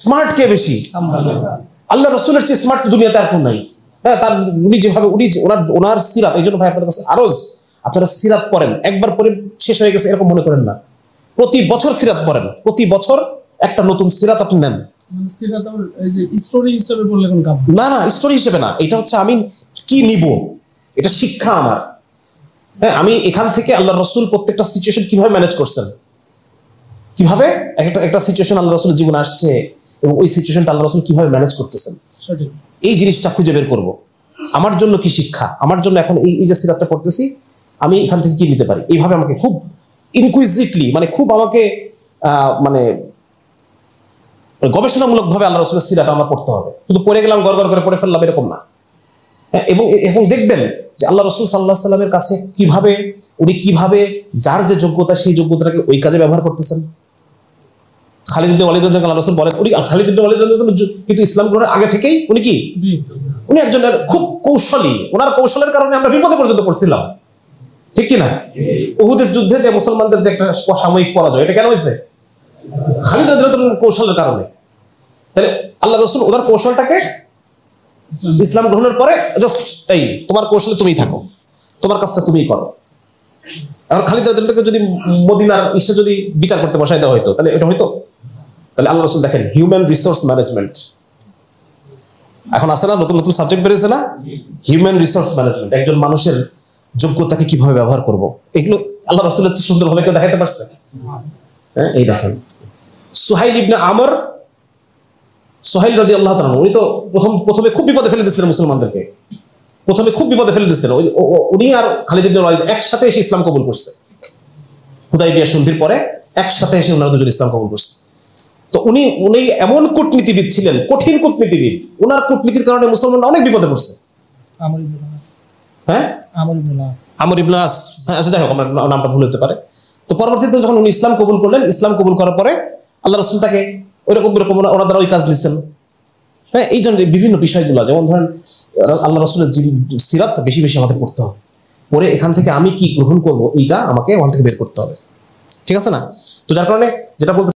Smart কে বেশি? আল্লাহ রাসূলের চেয়ে স্মার্ট দুনিয়াতে আর কোন নাই। হ্যাঁ, তার উনি যেভাবে ওনার সিরাত, এই জন্য ভাই আপনাদের কাছে আরজ, আপনারা সিরাত পড়েন, একবার পড়ে শেষ হয়ে গেছে এরকম মনে করেন না। প্রতি বছর সিরাত পড়েন, প্রতি বছর একটা নতুন সিরাত আপনি নেন। না না, স্টোরি হিসেবে না, এটা হচ্ছে আমি কি নিব, এটা শিক্ষা আমার। হ্যাঁ, আমি এখান থেকে আল্লাহ রাসূল প্রত্যেকটা সিচুয়েশন কিভাবে ম্যানেজ করছেন, কিভাবে একটা সিচুয়েশন আল্লাহ রাসূলের জীবনে আসছে এবং ওই সিচুয়েশনটা আল্লাহ রাসূল কিভাবে ম্যানেজ করতেছেন, এই জিনিসটা খুঁজে বের করব। আমার জন্য কি শিক্ষা, আমার জন্য এখন এই যে সিরাতটা পড়তেছি আমি এখান থেকে কি নিতে পারি, এইভাবে আমাকে খুব ইনকুইজিটলি, মানে খুব আমাকে মানে গবেষণামূলক ভাবে আল্লাহ রাসূলের সিরাত আমরা পড়তে হবে। শুধু পড়ে গেলাম, গড় করে পড়ে ফেললাম, এরকম না। এবং দেখবেন যে আল্লাহ রাসূল সাল্লাল্লাহু আলাইহি সাল্লামের কাছে কিভাবে যার যে যোগ্যতা সেই যোগ্যতাটাকে ওই কাজে ব্যবহার করতেছেন। খালিদ ইবনে ওয়ালিদ রাদিয়াল্লাহু আনহু বলেন, খালিদ ইবনে ওয়ালিদ কিন্তু ইসলাম গ্রহণের আগে থেকেই উনি একজন খুব কৌশলী, ওনার কৌশলের কারণে আমরা বিপদে পর্যন্ত পড়ছিলাম, ঠিক কিনা? উহুদের যুদ্ধে যে মুসলমানদের যে একটা সাময়িক পরাজয়, এটা কেন হয়েছে? খালিদ রাদিয়াল্লাহু আনহুর কৌশলের কারণে। তাহলে আল্লাহ রাসূল ওনার কৌশলটাকে ইসলাম গ্রহণের পরে জাস্ট এই তোমার কৌশলে তুমিই থাকো, তোমার কাজটা তুমিই করো। এখন খালিদ রাদিয়াল্লাহু আনহুকে যদি মদিনার ইসে যদি বিচার করতে বসাই দেওয়া হইতো তাহলে এটা হইতো? তাহলে আল্লাহ রাসূল দেখেন হিউম্যান রিসোর্স ম্যানেজমেন্ট, এখন আছে না, নতুন নতুন সাবজেক্ট বেরিয়েছে না, হিউম্যান রিসোর্স ম্যানেজমেন্ট, একজন মানুষের যোগ্যতাকে কিভাবে ব্যবহার করব, এগুলো আল্লাহ রাসূলের চেয়ে সুন্দরভাবে কেউ দেখাতে পারছে? হ্যাঁ, এই দেখেন সুহাইল ইবনে আমর, সুহাইল রাদিয়াল্লাহু তাআলা, উনি তো প্রথমে খুব বিপদে ফেলে দিয়েছিলেন মুসলমানদেরকে, উনি আর খালিদ ইবনে ওয়ালিদ একসাথে এসে ইসলাম কবুল করছে। হুদায়বিয়া সন্ধির পরে একসাথে এসে ওনারা দুজন ইসলাম কবুল করছে। তো উনি এমন কূটনীতিবিদ ছিলেন, কঠিন কূটনীতিবিদ, ওনার কূটনীতির কারণে মুসলমানরা অনেক বিপদে পড়ছে। আমর ইবনে আস, আচ্ছা যাই হোক, আমার নামটা ভুল হতে পারে। তো পরবর্তীতে যখন উনি ইসলাম কবুল করলেন, ইসলাম কবুল করার পরে আল্লাহ রাসূল তাকে ওইরকম ওনার দ্বারা ওই কাজ দিচ্ছেন। হ্যাঁ, এই জন্য বিভিন্ন বিষয়গুলো, যেমন ধরেন আল্লাহ রাসূলের সিরাত বেশি বেশি আমাদের পড়তে হবে, পরে এখান থেকে আমি কি গ্রহণ করব এইটা আমাকে ওখান থেকে বের করতে হবে, ঠিক আছে না? তো যার কারণে যেটা বলতে